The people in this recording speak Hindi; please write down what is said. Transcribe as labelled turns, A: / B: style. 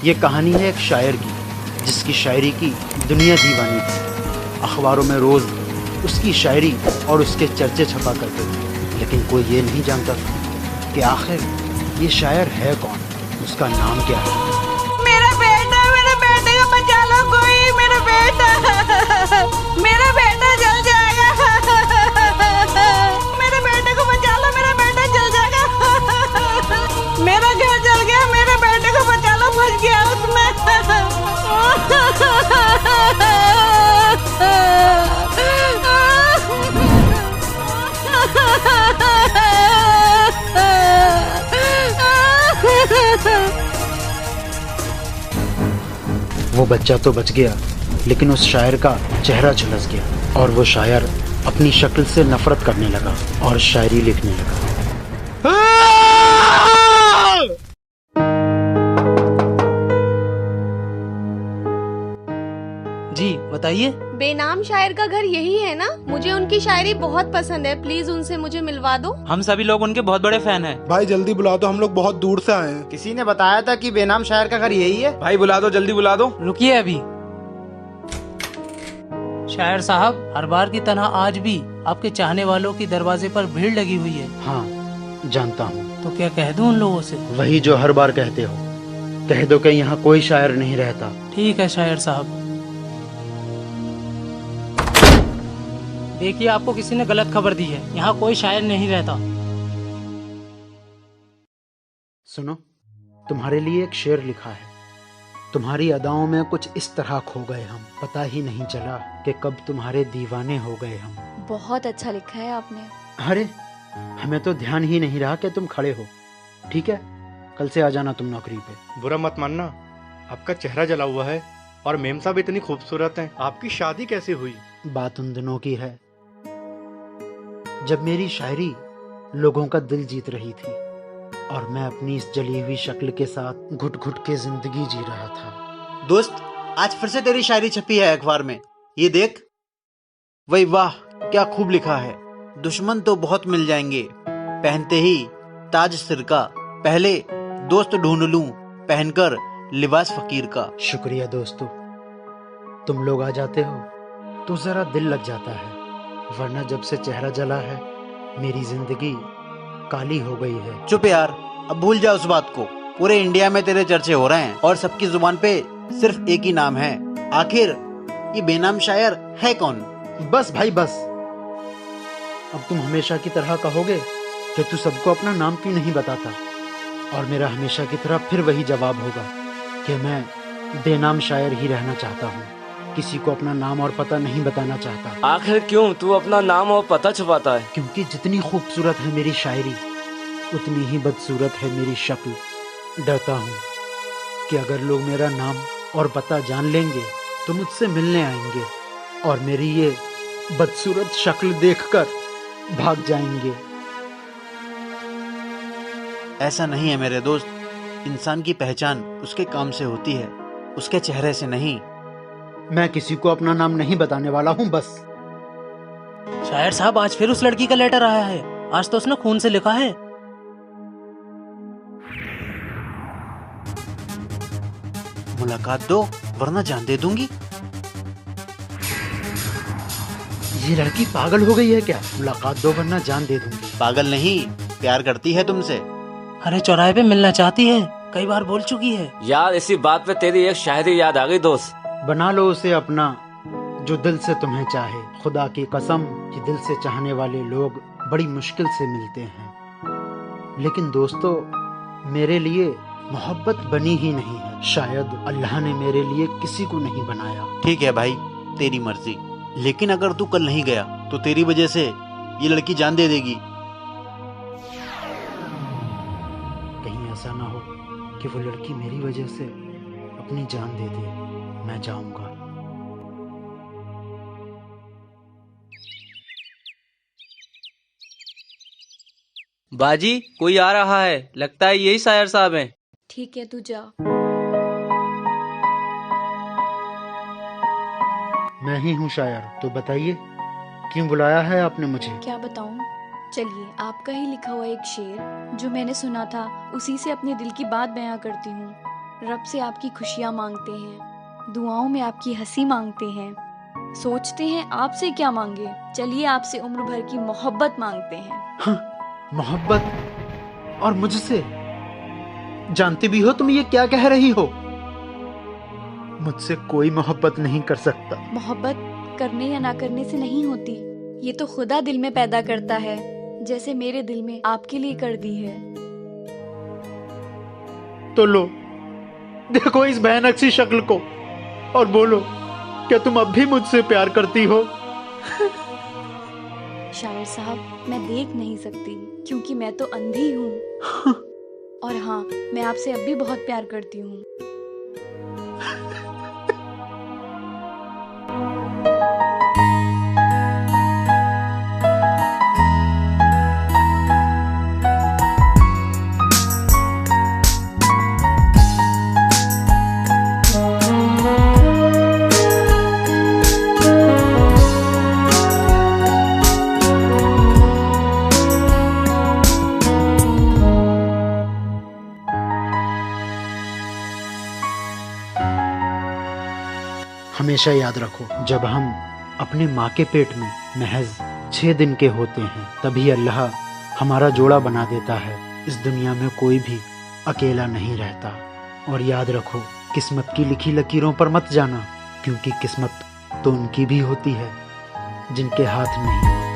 A: ये कहानी है एक शायर की, जिसकी शायरी की दुनिया दीवानी थी। अखबारों में रोज़ उसकी शायरी और उसके चर्चे छपा करते थे, लेकिन कोई ये नहीं जानता था कि आखिर ये शायर है कौन, उसका नाम क्या है।
B: मेरे बेटे को बचा लो कोई, मेरा बेटा जल जाएगा। मेरे बेटे को बचा लो, मेरा बेटा जल जाएगा। मेरा घर जल गया, मेरे बेटे को बचा लो, फंस गया उसमें।
A: वो बच्चा तो बच गया, लेकिन उस शायर का चेहरा झुलस गया और वो शायर अपनी शक्ल से नफरत करने लगा और शायरी लिखने लगा।
C: जी बताइए।
D: बेनाम शायर का घर यही है ना? मुझे उनकी शायरी बहुत पसंद है, प्लीज उनसे मुझे मिलवा दो।
C: हम सभी लोग उनके बहुत बड़े फैन हैं।
E: भाई जल्दी बुला दो, हम लोग बहुत दूर से आए हैं।
F: किसी ने बताया था कि बेनाम शायर का घर यही है।
G: भाई बुला दो, जल्दी बुला दो।
C: रुकिए अभी। शायर साहब, हर बार की तरह आज भी आपके चाहने वालों की दरवाजे पर भीड़ लगी हुई है।
A: हाँ जानता हूँ।
C: तो क्या कह दूं उन लोगों से?
A: वही जो हर बार कहते हो, कह दो कि यहाँ कोई शायर नहीं रहता।
C: ठीक है शायर साहब। देखिए, आपको किसी ने गलत खबर दी है, यहाँ कोई शायर नहीं रहता।
A: सुनो, तुम्हारे लिए एक शेर लिखा है। तुम्हारी अदाओं में कुछ इस तरह खो गए हम, पता ही नहीं चला कि कब तुम्हारे दीवाने हो गए हम।
H: बहुत अच्छा लिखा है आपने।
A: अरे हमें तो ध्यान ही नहीं रहा कि तुम खड़े हो। ठीक है, कल से आ जाना तुम नौकरी पे।
I: बुरा मत मानना, आपका चेहरा जला हुआ है और मेम साहब इतनी खूबसूरत हैं। आपकी शादी कैसे हुई?
A: बात उन दिनों की है जब मेरी शायरी लोगों का दिल जीत रही थी और मैं अपनी इस जली हुई शक्ल के साथ घुट घुट के जिंदगी जी रहा था।
F: दोस्त, आज फिर से तेरी शायरी छपी है अखबार में, ये देख। वही वाह, क्या खूब लिखा है। दुश्मन तो बहुत मिल जाएंगे, पहनते ही ताज सिर का, पहले दोस्त ढूंढ लूं पहनकर लिबास फकीर का।
A: शुक्रिया दोस्तों, तुम लोग आ जाते हो तो जरा दिल लग जाता है, वरना जब से चेहरा जला है मेरी जिंदगी काली हो गई है।
F: चुप यार, अब भूल जा उस बात को। पूरे इंडिया में तेरे चर्चे हो रहे हैं और सबकी जुबान पे सिर्फ एक ही नाम है। आखिर ये बेनाम शायर है कौन?
A: बस भाई बस, अब तुम हमेशा की तरह कहोगे कि तू सबको अपना नाम क्यों नहीं बताता, और मेरा हमेशा की तरह फिर वही जवाब होगा कि मैं बेनाम शायर ही रहना चाहता हूँ, किसी को अपना नाम और पता नहीं बताना चाहता।
G: आखिर क्यों तू अपना नाम और पता छुपाता है?
A: क्योंकि जितनी खूबसूरत है मेरी शायरी, उतनी ही बदसूरत है मेरी शक्ल। डरता हूँ कि अगर लोग मेरा नाम और पता जान लेंगे तो मुझसे मिलने आएंगे और मेरी ये बदसूरत शक्ल देखकर भाग जाएंगे।
F: ऐसा नहीं है मेरे दोस्त, इंसान की पहचान उसके काम से होती है, उसके चेहरे से नहीं।
A: मैं किसी को अपना नाम नहीं बताने वाला हूँ, बस।
C: शायर साहब, आज फिर उस लड़की का लेटर आया है। आज तो उसने खून से लिखा है।
F: मुलाकात दो वरना जान दे दूंगी।
A: ये लड़की पागल हो गई है क्या? मुलाकात दो वरना जान दे दूंगी।
F: पागल नहीं, प्यार करती है तुमसे।
C: अरे चौराहे पे मिलना चाहती है, कई बार बोल चुकी है।
G: यार इसी बात पे तेरी एक शायरी याद आ गई दोस्त।
A: बना लो उसे अपना जो दिल से तुम्हें चाहे। खुदा की कसम कि दिल से चाहने वाले लोग बड़ी मुश्किल से मिलते हैं, लेकिन दोस्तों मेरे लिए मोहब्बत बनी ही नहीं है। शायद अल्लाह ने मेरे लिए किसी को नहीं बनाया।
F: ठीक है भाई, तेरी मर्जी, लेकिन अगर तू कल नहीं गया तो तेरी वजह से ये लड़की जान दे देगी।
A: कहीं ऐसा ना हो कि वो लड़की मेरी वजह से अपनी जान दे दे। मैं जाऊंगा।
G: बाजी, कोई आ रहा है, लगता है यही शायर साहब हैं।
H: ठीक है, तू जा।
A: मैं ही हूँ शायर, तो बताइए क्यों बुलाया है आपने मुझे?
H: क्या बताऊं? चलिए, आपका ही लिखा हुआ एक शेर जो मैंने सुना था, उसी से अपने दिल की बात बयां करती हूँ। रब से आपकी खुशियाँ मांगते हैं, दुआओं में आपकी हंसी मांगते हैं, सोचते हैं आपसे क्या मांगे। चलिए आपसे उम्र भर की मोहब्बत मांगते हैं।
A: हाँ, मोहब्बत? और मुझसे? जानती भी हो तुम ये क्या कह रही हो? मुझसे कोई मोहब्बत नहीं कर सकता।
H: मोहब्बत करने या ना करने से नहीं होती, ये तो खुदा दिल में पैदा करता है, जैसे मेरे दिल में आपके लिए कर दी है।
A: तो लो, देखो इस भयानक सी शक्ल को और बोलो, क्या तुम अब भी मुझसे प्यार करती हो?
H: शायर साहब, मैं देख नहीं सकती क्योंकि मैं तो अंधी हूँ। और हाँ, मैं आपसे अब भी बहुत प्यार करती हूँ।
A: हमेशा याद रखो, जब हम अपने माँ के पेट में महज 6 दिन के होते हैं, तभी अल्लाह हमारा जोड़ा बना देता है। इस दुनिया में कोई भी अकेला नहीं रहता। और याद रखो, किस्मत की लिखी लकीरों पर मत जाना, क्योंकि किस्मत तो उनकी भी होती है जिनके हाथ नहीं।